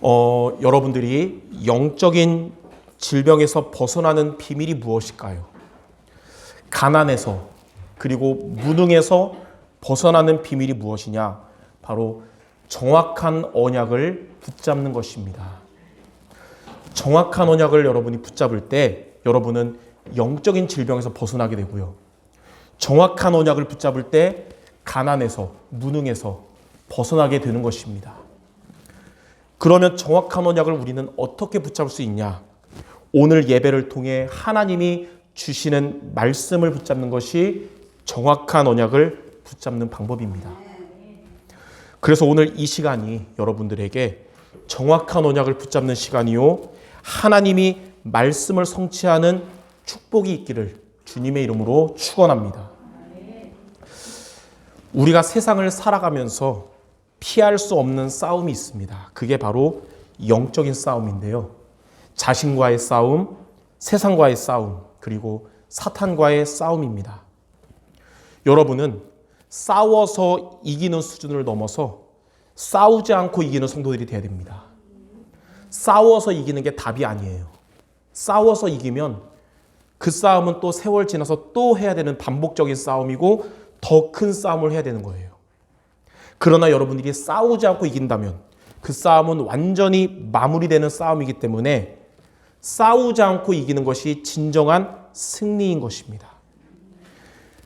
여러분들이 영적인 질병에서 벗어나는 비밀이 무엇일까요? 가난에서 그리고 무능에서 벗어나는 비밀이 무엇이냐? 바로 정확한 언약을 붙잡는 것입니다. 정확한 언약을 여러분이 붙잡을 때 여러분은 영적인 질병에서 벗어나게 되고요. 정확한 언약을 붙잡을 때 가난에서 무능에서 벗어나게 되는 것입니다. 그러면 정확한 언약을 우리는 어떻게 붙잡을 수 있냐? 오늘 예배를 통해 하나님이 주시는 말씀을 붙잡는 것이 정확한 언약을 붙잡는 방법입니다. 그래서 오늘 이 시간이 여러분들에게 정확한 언약을 붙잡는 시간이요, 하나님이 말씀을 성취하는 축복이 있기를 주님의 이름으로 축원합니다. 우리가 세상을 살아가면서 피할 수 없는 싸움이 있습니다. 그게 바로 영적인 싸움인데요. 자신과의 싸움, 세상과의 싸움, 그리고 사탄과의 싸움입니다. 여러분은 싸워서 이기는 수준을 넘어서 싸우지 않고 이기는 성도들이 되어야 됩니다. 싸워서 이기는 게 답이 아니에요. 싸워서 이기면 그 싸움은 또 세월 지나서 또 해야 되는 반복적인 싸움이고 더 큰 싸움을 해야 되는 거예요. 그러나 여러분들이 싸우지 않고 이긴다면 그 싸움은 완전히 마무리되는 싸움이기 때문에 싸우지 않고 이기는 것이 진정한 승리인 것입니다.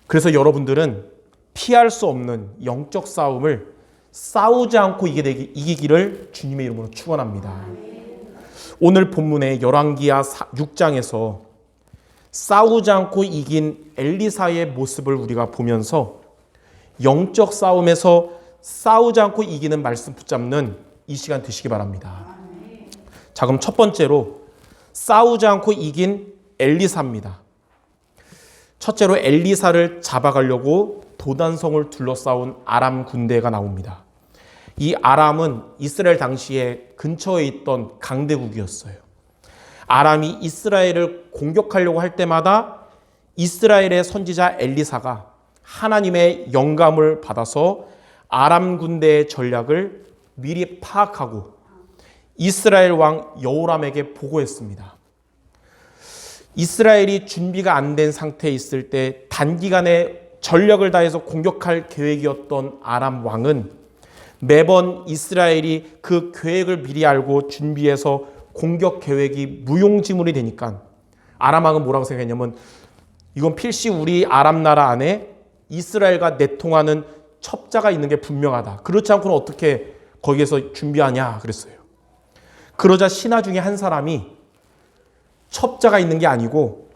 그래서 여러분들은 피할 수 없는 영적 싸움을 싸우지 않고 이기기를 주님의 이름으로 축원합니다. 오늘 본문의 열왕기하 6장에서 싸우지 않고 이긴 엘리사의 모습을 우리가 보면서 영적 싸움에서 싸우지 않고 이기는 말씀 붙잡는 이 시간 되시기 바랍니다. 자, 그럼 첫 번째로 싸우지 않고 이긴 엘리사입니다. 첫째로 엘리사를 잡아가려고 도단성을 둘러싸운 아람 군대가 나옵니다. 이 아람은 이스라엘 당시에 근처에 있던 강대국이었어요. 아람이 이스라엘을 공격하려고 할 때마다 이스라엘의 선지자 엘리사가 하나님의 영감을 받아서 아람 군대의 전략을 미리 파악하고 이스라엘 왕 여호람에게 보고했습니다. 이스라엘이 준비가 안 된 상태에 있을 때 단기간에 전력을 다해서 공격할 계획이었던 아람 왕은 매번 이스라엘이 그 계획을 미리 알고 준비해서 공격 계획이 무용지물이 되니까 아람 왕은 뭐라고 생각했냐면 이건 필시 우리 아람 나라 안에 이스라엘과 내통하는 첩자가 있는 게 분명하다. 그렇지 않고는 어떻게 거기에서 준비하냐 그랬어요. 그러자 신하 중에 한 사람이 첩자가 있는 게 아니고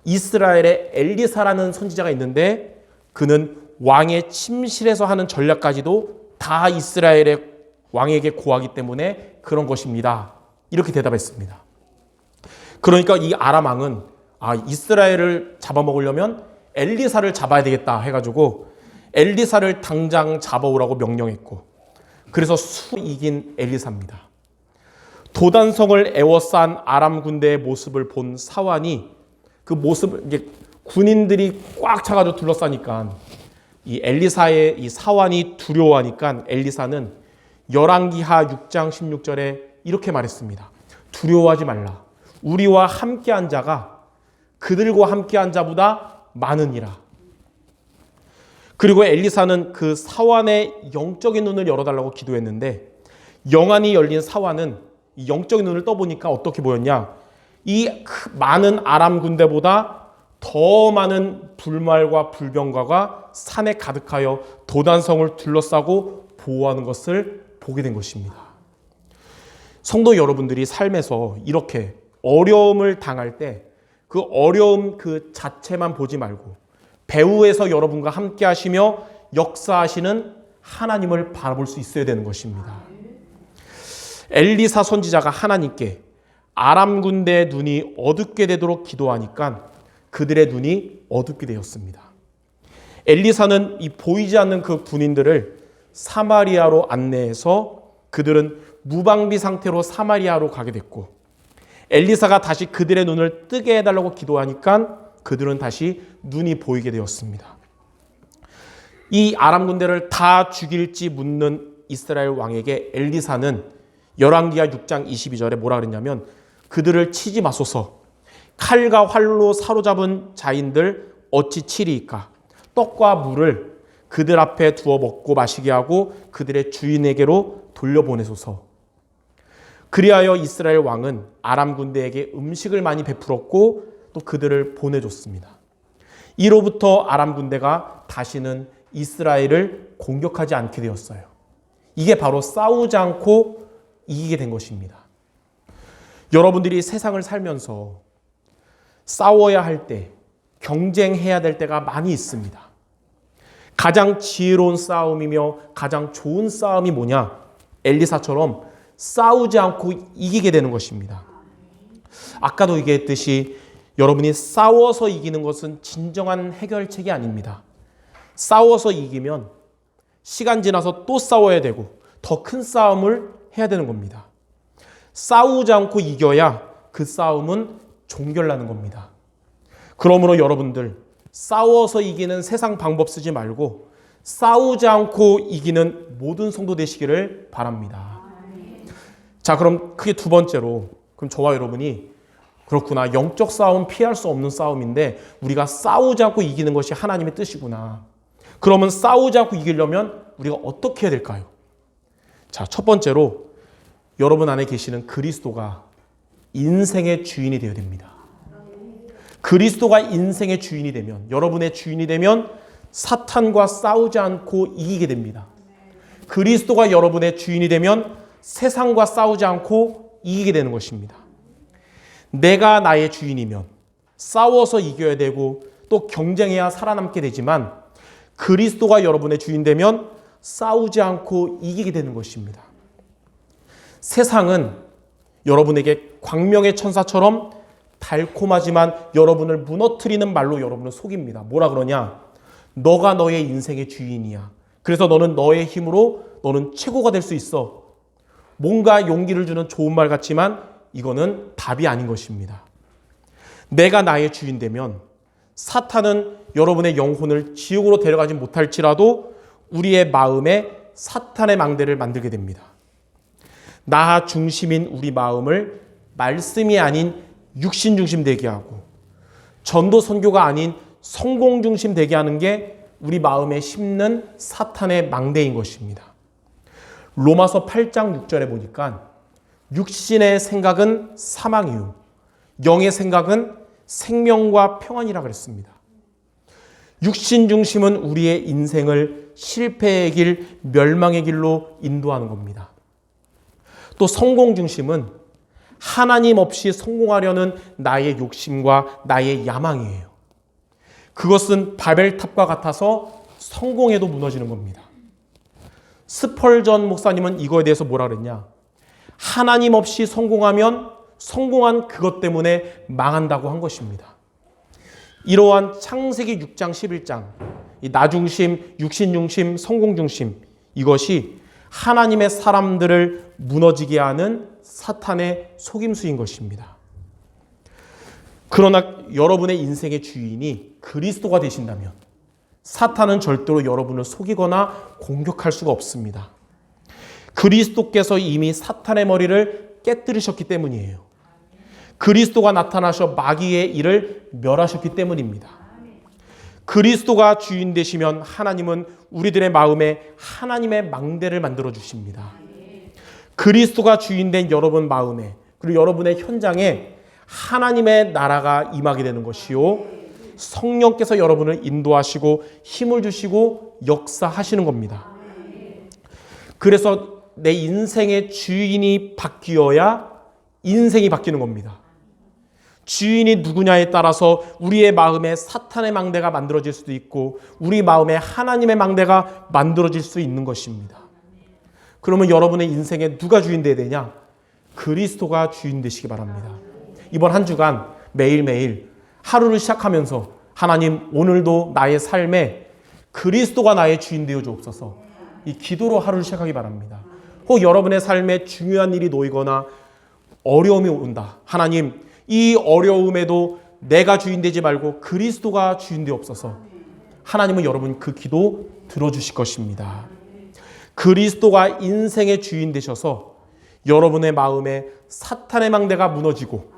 이스라엘에 엘리사라는 선지자가 있는데 그는 왕의 침실에서 하는 전략까지도 다 이스라엘의 왕에게 고하기 때문에 그런 것입니다. 이렇게 대답했습니다. 그러니까 이 아람 왕은 이스라엘을 잡아먹으려면 엘리사를 잡아야 되겠다 해가지고 엘리사를 당장 잡아오라고 명령했고 그래서 이긴 엘리사입니다. 도단성을 에워싼 아람 군대의 모습을 본 사환이 그 모습을 이제 군인들이 꽉 차가지고 둘러싸니까 이 엘리사의 이 사환이 두려워하니까 엘리사는 열왕기하 6장 16절에 이렇게 말했습니다. 두려워하지 말라. 우리와 함께한 자가 그들과 함께한 자보다 많으니라. 그리고 엘리사는 그 사환의 영적인 눈을 열어달라고 기도했는데 영안이 열린 사환은 이 영적인 눈을 떠보니까 어떻게 보였냐? 이 많은 아람 군대보다 더 많은 불말과 불병과가 산에 가득하여 도단성을 둘러싸고 보호하는 것을 보게 된 것입니다. 성도 여러분들이 삶에서 이렇게 어려움을 당할 때 그 어려움 그 자체만 보지 말고 배후에서 여러분과 함께 하시며 역사하시는 하나님을 바라볼 수 있어야 되는 것입니다. 엘리사 선지자가 하나님께 아람 군대의 눈이 어둡게 되도록 기도하니까 그들의 눈이 어둡게 되었습니다. 엘리사는 이 보이지 않는 그 군인들을 사마리아로 안내해서 그들은 무방비 상태로 사마리아로 가게 됐고 엘리사가 다시 그들의 눈을 뜨게 해달라고 기도하니까 그들은 다시 눈이 보이게 되었습니다. 이 아람 군대를 다 죽일지 묻는 이스라엘 왕에게 엘리사는 열왕기하 6장 22절에 뭐라 그랬냐면 그들을 치지 마소서. 칼과 활로 사로잡은 자인들 어찌 치리이까. 떡과 물을 그들 앞에 두어 먹고 마시게 하고 그들의 주인에게로 돌려보내소서. 그리하여 이스라엘 왕은 아람 군대에게 음식을 많이 베풀었고 또 그들을 보내줬습니다. 이로부터 아람 군대가 다시는 이스라엘을 공격하지 않게 되었어요. 이게 바로 싸우지 않고 이기게 된 것입니다. 여러분들이 세상을 살면서 싸워야 할 때, 경쟁해야 될 때가 많이 있습니다. 가장 지혜로운 싸움이며 가장 좋은 싸움이 뭐냐? 엘리사처럼 싸우지 않고 이기게 되는 것입니다. 아까도 얘기했듯이 여러분이 싸워서 이기는 것은 진정한 해결책이 아닙니다. 싸워서 이기면 시간 지나서 또 싸워야 되고 더 큰 싸움을 해야 되는 겁니다. 싸우지 않고 이겨야 그 싸움은 종결나는 겁니다. 그러므로 여러분들 싸워서 이기는 세상 방법 쓰지 말고 싸우지 않고 이기는 모든 성도 되시기를 바랍니다. 자, 그럼 크게 두 번째로, 그럼 저와 여러분이 그렇구나, 영적 싸움 피할 수 없는 싸움인데 우리가 싸우지 않고 이기는 것이 하나님의 뜻이구나. 그러면 싸우지 않고 이기려면 우리가 어떻게 해야 될까요? 자, 첫 번째로 여러분 안에 계시는 그리스도가 인생의 주인이 되어야 됩니다. 그리스도가 인생의 주인이 되면, 여러분의 주인이 되면 사탄과 싸우지 않고 이기게 됩니다. 그리스도가 여러분의 주인이 되면 세상과 싸우지 않고 이기게 되는 것입니다. 내가 나의 주인이면 싸워서 이겨야 되고 또 경쟁해야 살아남게 되지만 그리스도가 여러분의 주인 되면 싸우지 않고 이기게 되는 것입니다. 세상은 여러분에게 광명의 천사처럼 달콤하지만 여러분을 무너뜨리는 말로 여러분을 속입니다. 뭐라 그러냐? 너가 너의 인생의 주인이야. 그래서 너는 너의 힘으로 너는 최고가 될 수 있어. 뭔가 용기를 주는 좋은 말 같지만 이거는 답이 아닌 것입니다. 내가 나의 주인 되면 사탄은 여러분의 영혼을 지옥으로 데려가지 못할지라도 우리의 마음에 사탄의 망대를 만들게 됩니다. 나 중심인 우리 마음을 말씀이 아닌 육신 중심 되게 하고 전도 선교가 아닌 성공 중심 되게 하는 게 우리 마음에 심는 사탄의 망대인 것입니다. 로마서 8장 6절에 보니까 육신의 생각은 사망이요 영의 생각은 생명과 평안이라 그랬습니다. 육신 중심은 우리의 인생을 실패의 길, 멸망의 길로 인도하는 겁니다. 또 성공 중심은 하나님 없이 성공하려는 나의 욕심과 나의 야망이에요. 그것은 바벨탑과 같아서 성공해도 무너지는 겁니다. 스펄전 목사님은 이거에 대해서 뭐라 그랬냐? 하나님 없이 성공하면 성공한 그것 때문에 망한다고 한 것입니다. 이러한 창세기 6장 11장 이 나중심, 육신중심, 성공중심 이것이 하나님의 사람들을 무너지게 하는 사탄의 속임수인 것입니다. 그러나 여러분의 인생의 주인이 그리스도가 되신다면 사탄은 절대로 여러분을 속이거나 공격할 수가 없습니다. 그리스도께서 이미 사탄의 머리를 깨뜨리셨기 때문이에요. 그리스도가 나타나셔 마귀의 일을 멸하셨기 때문입니다. 그리스도가 주인 되시면 하나님은 우리들의 마음에 하나님의 망대를 만들어 주십니다. 그리스도가 주인 된 여러분 마음에 그리고 여러분의 현장에 하나님의 나라가 임하게 되는 것이요 성령께서 여러분을 인도하시고 힘을 주시고 역사하시는 겁니다. 그래서 내 인생의 주인이 바뀌어야 인생이 바뀌는 겁니다. 주인이 누구냐에 따라서 우리의 마음에 사탄의 망대가 만들어질 수도 있고 우리 마음에 하나님의 망대가 만들어질 수 있는 것입니다. 그러면 여러분의 인생에 누가 주인 되어야 되냐? 그리스도가 주인 되시기 바랍니다. 이번 한 주간 매일매일 하루를 시작하면서 하나님 오늘도 나의 삶에 그리스도가 나의 주인 되어 주옵소서 이 기도로 하루를 시작하기 바랍니다. 혹 여러분의 삶에 중요한 일이 놓이거나 어려움이 온다. 하나님 이 어려움에도 내가 주인 되지 말고 그리스도가 주인 되옵소서. 하나님은 여러분 그 기도 들어주실 것입니다. 그리스도가 인생의 주인 되셔서 여러분의 마음에 사탄의 망대가 무너지고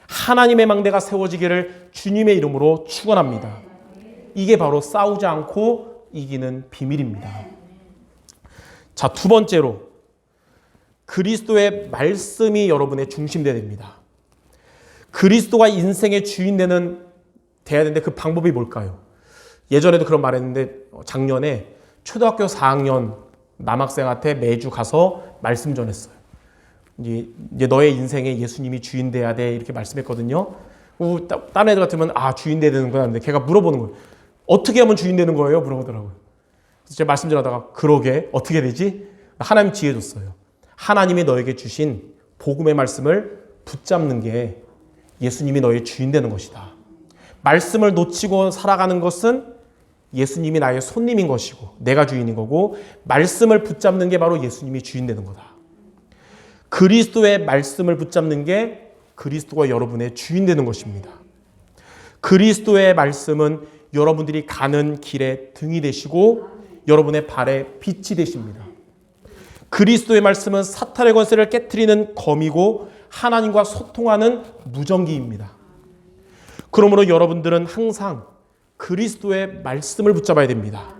하나님의 망대가 세워지기를 주님의 이름으로 축원합니다. 이게 바로 싸우지 않고 이기는 비밀입니다. 자, 두 번째로 그리스도의 말씀이 여러분의 중심되어야 됩니다. 그리스도가 인생의 주인 돼야 되는데 그 방법이 뭘까요? 예전에도 그런 말 했는데 작년에 초등학교 4학년 남학생한테 매주 가서 말씀 전했어요. 이제 너의 인생에 예수님이 주인 돼야 돼 이렇게 말씀했거든요. 다른 애들 같으면 주인 돼야 되는구나 하는데 걔가 물어보는 거예요. 어떻게 하면 주인 되는 거예요? 물어보더라고요. 그래서 제가 말씀 전하다가 그러게 어떻게 되지? 하나님 지혜 줬어요. 하나님이 너에게 주신 복음의 말씀을 붙잡는 게 예수님이 너의 주인 되는 것이다. 말씀을 놓치고 살아가는 것은 예수님이 나의 손님인 것이고 내가 주인인 거고, 말씀을 붙잡는 게 바로 예수님이 주인 되는 거다. 그리스도의 말씀을 붙잡는 게 그리스도가 여러분의 주인 되는 것입니다. 그리스도의 말씀은 여러분들이 가는 길의 등이 되시고 여러분의 발의 빛이 되십니다. 그리스도의 말씀은 사탄의 권세를 깨트리는 검이고 하나님과 소통하는 무전기입니다. 그러므로 여러분들은 항상 그리스도의 말씀을 붙잡아야 됩니다.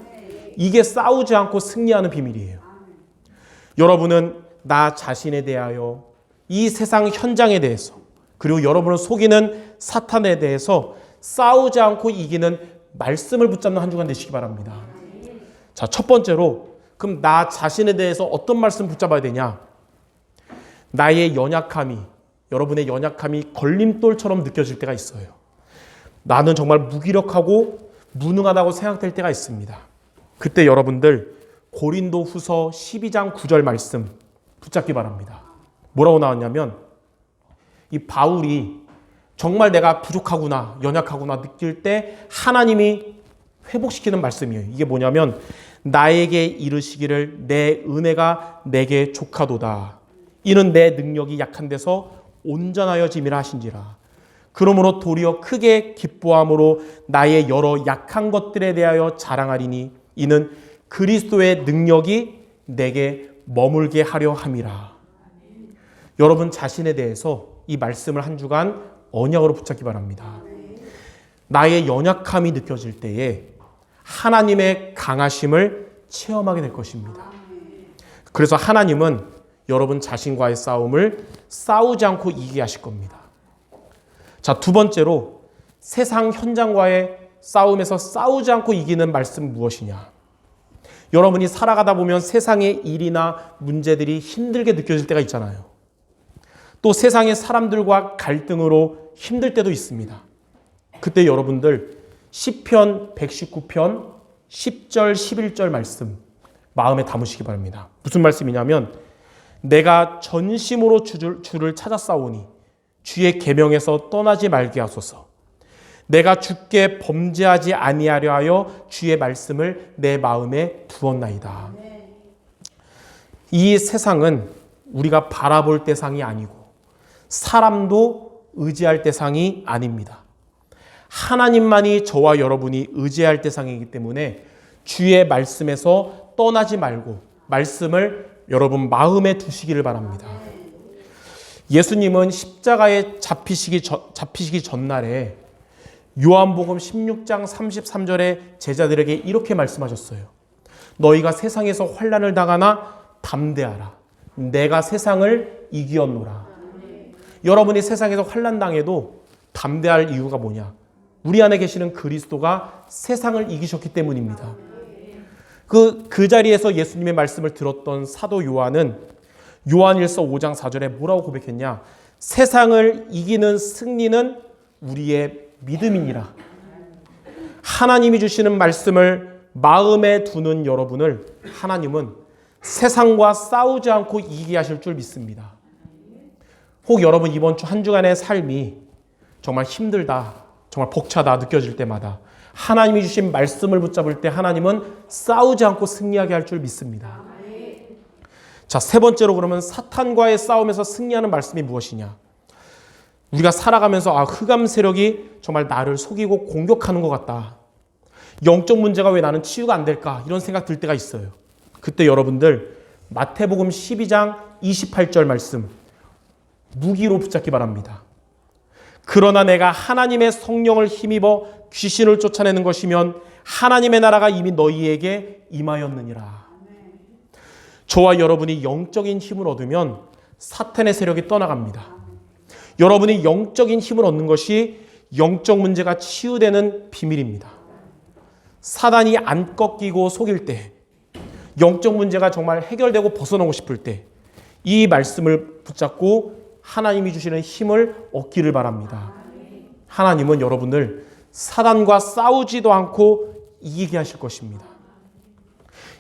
이게 싸우지 않고 승리하는 비밀이에요. 여러분은 나 자신에 대하여, 이 세상 현장에 대해서, 그리고 여러분을 속이는 사탄에 대해서 싸우지 않고 이기는 말씀을 붙잡는 한 주간 되시기 바랍니다. 자, 첫 번째로 그럼 나 자신에 대해서 어떤 말씀 붙잡아야 되냐? 나의 연약함이, 여러분의 연약함이 걸림돌처럼 느껴질 때가 있어요. 나는 정말 무기력하고 무능하다고 생각될 때가 있습니다. 그때 여러분들 고린도 후서 12장 9절 말씀 붙잡기 바랍니다. 뭐라고 나왔냐면, 이 바울이 정말 내가 부족하구나, 연약하구나 느낄 때 하나님이 회복시키는 말씀이에요. 이게 뭐냐면, 나에게 이르시기를 내 은혜가 내게 족하도다. 이는 내 능력이 약한 데서 온전하여 짐이라 하신지라. 그러므로 도리어 크게 기뻐함으로 나의 여러 약한 것들에 대하여 자랑하리니 이는 그리스도의 능력이 내게 머물게 하려 함이라. 여러분 자신에 대해서 이 말씀을 한 주간 언약으로 붙잡기 바랍니다. 나의 연약함이 느껴질 때에 하나님의 강하심을 체험하게 될 것입니다. 그래서 하나님은 여러분 자신과의 싸움을 싸우지 않고 이기게 하실 겁니다. 자, 두 번째로 세상 현장과의 싸움에서 싸우지 않고 이기는 말씀은 무엇이냐? 여러분이 살아가다 보면 세상의 일이나 문제들이 힘들게 느껴질 때가 있잖아요. 또 세상의 사람들과 갈등으로 힘들 때도 있습니다. 그때 여러분들 시편 119편 10절 11절 말씀 마음에 담으시기 바랍니다. 무슨 말씀이냐면, 내가 전심으로 주를 찾아 싸우니 주의 계명에서 떠나지 말게 하소서. 내가 주께 범죄하지 아니하려 하여 주의 말씀을 내 마음에 두었나이다. 이 세상은 우리가 바라볼 대상이 아니고 사람도 의지할 대상이 아닙니다. 하나님만이 저와 여러분이 의지할 대상이기 때문에 주의 말씀에서 떠나지 말고 말씀을 여러분 마음에 두시기를 바랍니다. 예수님은 십자가에 잡히시기 전날에 요한복음 16장 33절에 제자들에게 이렇게 말씀하셨어요. 너희가 세상에서 환난을 당하나 담대하라. 내가 세상을 이기었노라. 여러분이 세상에서 환난 당해도 담대할 이유가 뭐냐? 우리 안에 계시는 그리스도가 세상을 이기셨기 때문입니다. 그 자리에서 예수님의 말씀을 들었던 사도 요한은 요한일서 5장 4절에 뭐라고 고백했냐? 세상을 이기는 승리는 우리의 믿음이니라. 하나님이 주시는 말씀을 마음에 두는 여러분을 하나님은 세상과 싸우지 않고 이기게 하실 줄 믿습니다. 혹 여러분 이번 주 한 주간의 삶이 정말 힘들다, 정말 벅차다 느껴질 때마다 하나님이 주신 말씀을 붙잡을 때 하나님은 싸우지 않고 승리하게 할 줄 믿습니다. 자, 세 번째로 그러면 사탄과의 싸움에서 승리하는 말씀이 무엇이냐? 우리가 살아가면서 흑암 세력이 정말 나를 속이고 공격하는 것 같다. 영적 문제가 왜 나는 치유가 안 될까? 이런 생각 들 때가 있어요. 그때 여러분들 마태복음 12장 28절 말씀 무기로 붙잡기 바랍니다. 그러나 내가 하나님의 성령을 힘입어 귀신을 쫓아내는 것이면 하나님의 나라가 이미 너희에게 임하였느니라. 저와 여러분이 영적인 힘을 얻으면 사탄의 세력이 떠나갑니다. 여러분이 영적인 힘을 얻는 것이 영적 문제가 치유되는 비밀입니다. 사단이 안 꺾이고 속일 때, 영적 문제가 정말 해결되고 벗어나고 싶을 때 이 말씀을 붙잡고 하나님이 주시는 힘을 얻기를 바랍니다. 하나님은 여러분을 사단과 싸우지도 않고 이기게 하실 것입니다.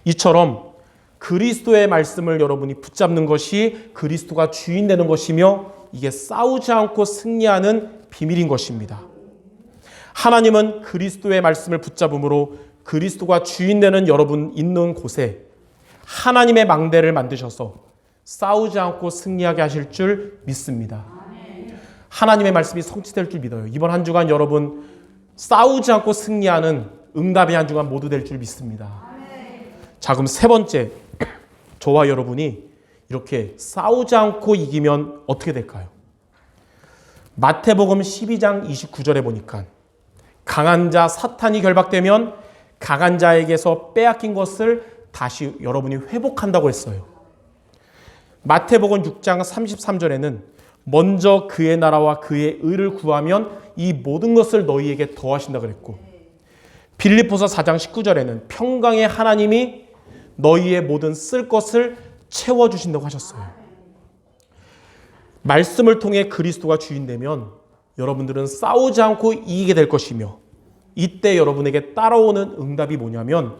이처럼 그리스도의 말씀을 여러분이 붙잡는 것이 그리스도가 주인 되는 것이며 이게 싸우지 않고 승리하는 비밀인 것입니다. 하나님은 그리스도의 말씀을 붙잡음으로 그리스도가 주인 되는 여러분 있는 곳에 하나님의 망대를 만드셔서 싸우지 않고 승리하게 하실 줄 믿습니다. 하나님의 말씀이 성취될 줄 믿어요. 이번 한 주간 여러분 싸우지 않고 승리하는 응답의 한 주간 모두 될 줄 믿습니다. 자, 그럼 세 번째, 저와 여러분이 이렇게 싸우지 않고 이기면 어떻게 될까요? 마태복음 12장 29절에 보니까 강한 자 사탄이 결박되면 강한 자에게서 빼앗긴 것을 다시 여러분이 회복한다고 했어요. 마태복음 6장 33절에는 먼저 그의 나라와 그의 의를 구하면 이 모든 것을 너희에게 더하신다 그랬고, 빌립보서 4장 19절에는 평강의 하나님이 너희의 모든 쓸 것을 채워주신다고 하셨어요. 말씀을 통해 그리스도가 주인되면 여러분들은 싸우지 않고 이기게 될 것이며, 이때 여러분에게 따라오는 응답이 뭐냐면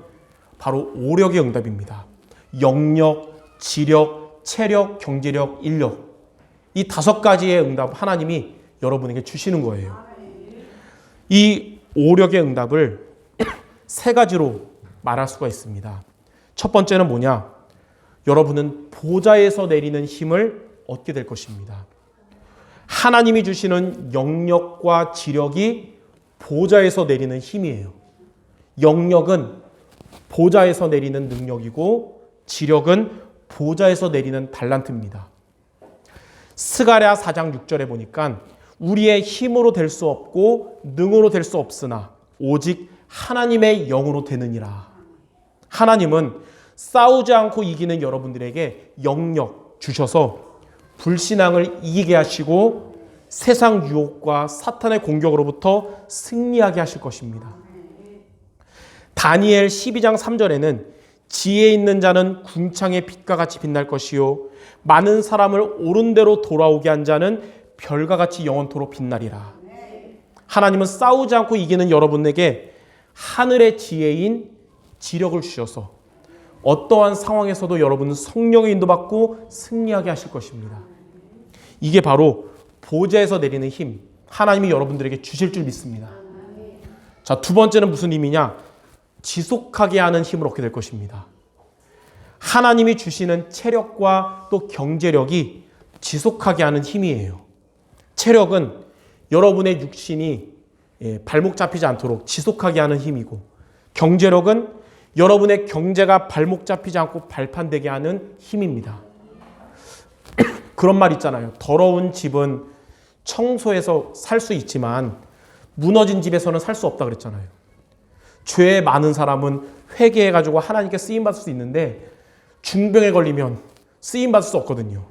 바로 오력의 응답입니다. 영력, 지력, 체력, 경제력, 인력, 이 5가지의 응답 하나님이 여러분에게 주시는 거예요. 이 오력의 응답을 3가지로 말할 수가 있습니다. 첫 번째는 뭐냐? 여러분은 보좌에서 내리는 힘을 얻게 될 것입니다. 하나님이 주시는 영력과 지력이 보좌에서 내리는 힘이에요. 영력은 보좌에서 내리는 능력이고 지력은 보좌에서 내리는 달란트입니다. 스가랴 4장 6절에 보니까 우리의 힘으로 될 수 없고 능으로 될 수 없으나 오직 하나님의 영으로 되느니라. 하나님은 싸우지 않고 이기는 여러분들에게 영력 주셔서 불신앙을 이기게 하시고 세상 유혹과 사탄의 공격으로부터 승리하게 하실 것입니다. 다니엘 12장 3절에는 지혜 있는 자는 궁창의 빛과 같이 빛날 것이요 많은 사람을 옳은 대로 돌아오게 한 자는 별과 같이 영원토록 빛나리라. 하나님은 싸우지 않고 이기는 여러분에게 하늘의 지혜인 지력을 주셔서 어떠한 상황에서도 여러분은 성령의 인도받고 승리하게 하실 것입니다. 이게 바로 보좌에서 내리는 힘, 하나님이 여러분들에게 주실 줄 믿습니다. 자, 두 번째는 무슨 힘이냐? 지속하게 하는 힘을 얻게 될 것입니다. 하나님이 주시는 체력과 또 경제력이 지속하게 하는 힘이에요. 체력은 여러분의 육신이 발목 잡히지 않도록 지속하게 하는 힘이고, 경제력은 여러분의 경제가 발목 잡히지 않고 발판되게 하는 힘입니다. 그런 말 있잖아요. 더러운 집은 청소해서 살 수 있지만 무너진 집에서는 살 수 없다 그랬잖아요. 죄 많은 사람은 회개해가지고 하나님께 쓰임받을 수 있는데 중병에 걸리면 쓰임받을 수 없거든요.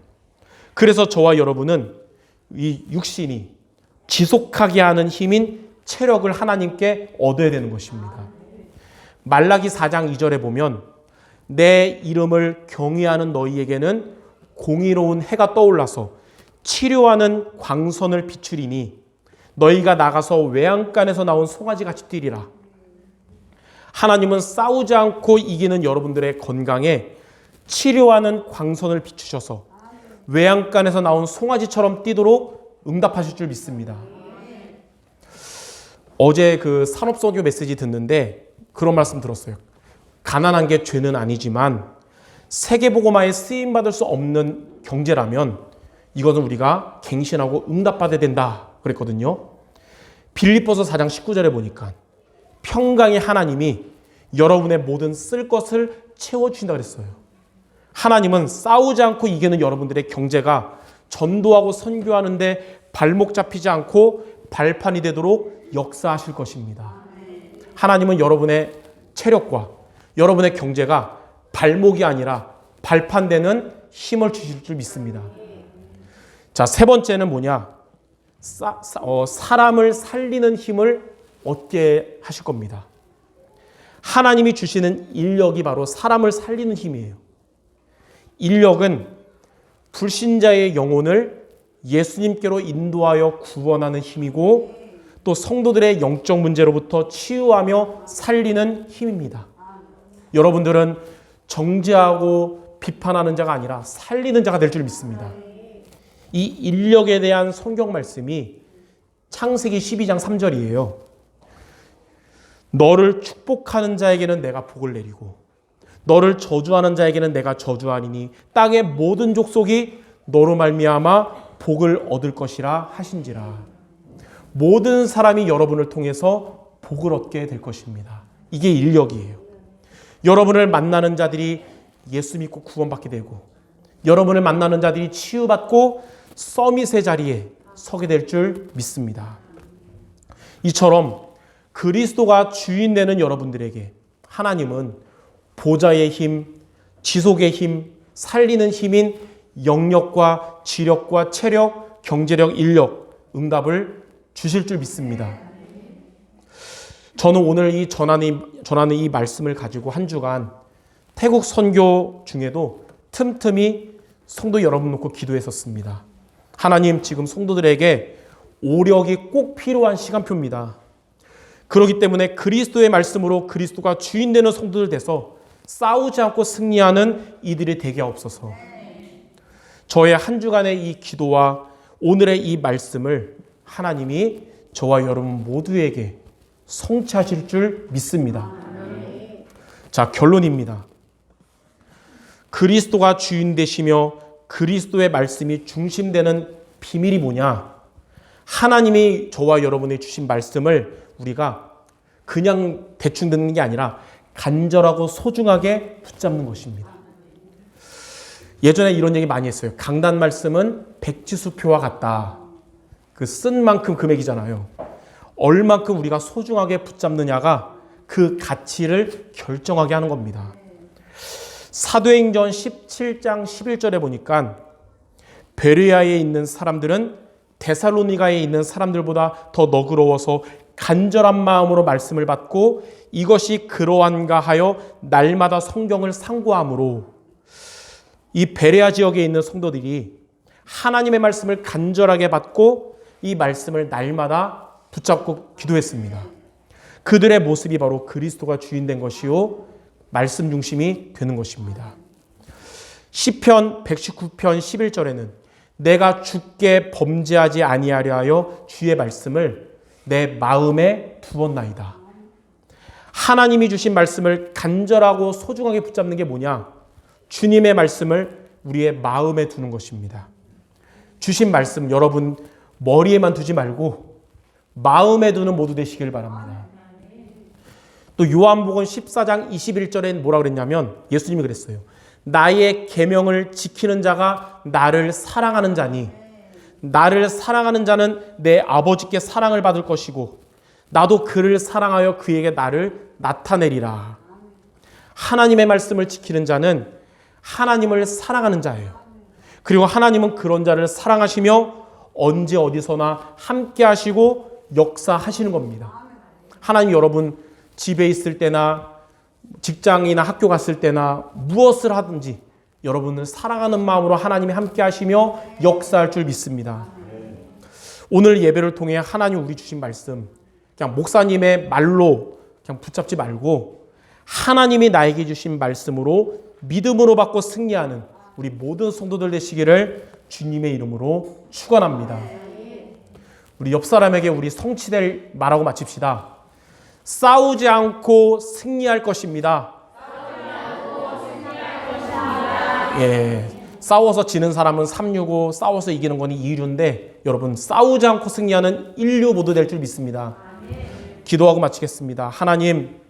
그래서 저와 여러분은 이 육신이 지속하게 하는 힘인 체력을 하나님께 얻어야 되는 것입니다. 말라기 4장 2절에 보면 내 이름을 경외하는 너희에게는 공의로운 해가 떠올라서 치료하는 광선을 비추리니 너희가 나가서 외양간에서 나온 송아지같이 뛰리라. 하나님은 싸우지 않고 이기는 여러분들의 건강에 치료하는 광선을 비추셔서 외양간에서 나온 송아지처럼 뛰도록 응답하실 줄 믿습니다. 어제 그 산업선교 메시지 듣는데 그런 말씀 들었어요. 가난한 게 죄는 아니지만 세계복음화에 쓰임받을 수 없는 경제라면 이것은 우리가 갱신하고 응답받아야 된다 그랬거든요. 빌립보서 4장 19절에 보니까 평강의 하나님이 여러분의 모든 쓸 것을 채워주신다 그랬어요. 하나님은 싸우지 않고 이기는 여러분들의 경제가 전도하고 선교하는데 발목 잡히지 않고 발판이 되도록 역사하실 것입니다. 하나님은 여러분의 체력과 여러분의 경제가 발목이 아니라 발판 되는 힘을 주실 줄 믿습니다. 자, 세 번째는 뭐냐? 사람을 살리는 힘을 얻게 하실 겁니다. 하나님이 주시는 인력이 바로 사람을 살리는 힘이에요. 인력은 불신자의 영혼을 예수님께로 인도하여 구원하는 힘이고 또 성도들의 영적 문제로부터 치유하며 살리는 힘입니다. 여러분들은 정죄하고 비판하는 자가 아니라 살리는 자가 될 줄 믿습니다. 이 인력에 대한 성경 말씀이 창세기 12장 3절이에요. 너를 축복하는 자에게는 내가 복을 내리고 너를 저주하는 자에게는 내가 저주하리니 땅의 모든 족속이 너로 말미암아 복을 얻을 것이라 하신지라. 모든 사람이 여러분을 통해서 복을 얻게 될 것입니다. 이게 인력이에요. 여러분을 만나는 자들이 예수 믿고 구원받게 되고 여러분을 만나는 자들이 치유받고 서밋의 자리에 서게 될 줄 믿습니다. 이처럼 그리스도가 주인 되는 여러분들에게 하나님은 보좌의 힘, 지속의 힘, 살리는 힘인 영력과 지력과 체력, 경제력, 인력, 응답을 주실 줄 믿습니다. 저는 오늘 전하는 이 말씀을 가지고 한 주간 태국 선교 중에도 틈틈이 성도 여러분 놓고 기도했었습니다. 하나님, 지금 성도들에게 오력이 꼭 필요한 시간표입니다. 그렇기 때문에 그리스도의 말씀으로 그리스도가 주인 되는 성도들 돼서 싸우지 않고 승리하는 이들이 되게 하옵소서. 저의 한 주간의 이 기도와 오늘의 이 말씀을 하나님이 저와 여러분 모두에게 성취하실 줄 믿습니다. 자, 결론입니다. 그리스도가 주인 되시며 그리스도의 말씀이 중심되는 비밀이 뭐냐? 하나님이 저와 여러분이 주신 말씀을 우리가 그냥 대충 듣는 게 아니라 간절하고 소중하게 붙잡는 것입니다. 예전에 이런 얘기 많이 했어요. 강단 말씀은 백지수표와 같다. 그 쓴 만큼 금액이잖아요. 얼만큼 우리가 소중하게 붙잡느냐가 그 가치를 결정하게 하는 겁니다. 사도행전 17장 11절에 보니까 베레아에 있는 사람들은 데살로니가에 있는 사람들보다 더 너그러워서 간절한 마음으로 말씀을 받고 이것이 그러한가 하여 날마다 성경을 상고함으로 이 베레아 지역에 있는 성도들이 하나님의 말씀을 간절하게 받고 이 말씀을 날마다 붙잡고 기도했습니다. 그들의 모습이 바로 그리스도가 주인된 것이요 말씀 중심이 되는 것입니다. 시편 119편 11절에는 내가 주께 범죄하지 아니하려 하여 주의 말씀을 내 마음에 두었나이다. 하나님이 주신 말씀을 간절하고 소중하게 붙잡는 게 뭐냐? 주님의 말씀을 우리의 마음에 두는 것입니다. 주신 말씀 여러분 머리에만 두지 말고 마음에 두는 모두 되시길 바랍니다. 또 요한복음 14장 21절엔 뭐라 그랬냐면 예수님이 그랬어요. 나의 계명을 지키는 자가 나를 사랑하는 자니 나를 사랑하는 자는 내 아버지께 사랑을 받을 것이고 나도 그를 사랑하여 그에게 나를 나타내리라. 하나님의 말씀을 지키는 자는 하나님을 사랑하는 자예요. 그리고 하나님은 그런 자를 사랑하시며 언제 어디서나 함께 하시고 역사하시는 겁니다. 하나님 여러분 집에 있을 때나 직장이나 학교 갔을 때나 무엇을 하든지 여러분을 사랑하는 마음으로 하나님이 함께 하시며 역사할 줄 믿습니다. 오늘 예배를 통해 하나님 우리 주신 말씀 그냥 목사님의 말로 그냥 붙잡지 말고 하나님이 나에게 주신 말씀으로 믿음으로 받고 승리하는 우리 모든 성도들 되시기를 주님의 이름으로 축원합니다. 우리 옆 사람에게 우리 성취될 말하고 마칩시다. 싸우지 않고 승리할 것입니다. 예, 싸워서 지는 사람은 365, 싸워서 이기는 건 266인데 여러분 싸우지 않고 승리하는 인류 모두 될 줄 믿습니다. 기도하고 마치겠습니다. 하나님,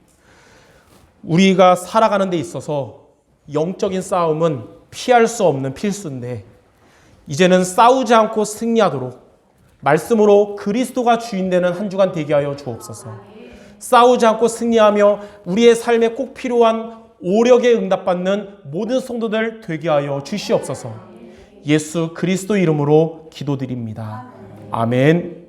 우리가 살아가는 데 있어서 영적인 싸움은 피할 수 없는 필수인데 이제는 싸우지 않고 승리하도록 말씀으로 그리스도가 주인 되는 한 주간 되게 하여 주옵소서. 싸우지 않고 승리하며 우리의 삶에 꼭 필요한 오력에 응답받는 모든 성도들 되게 하여 주시옵소서. 예수 그리스도 이름으로 기도드립니다. 아멘.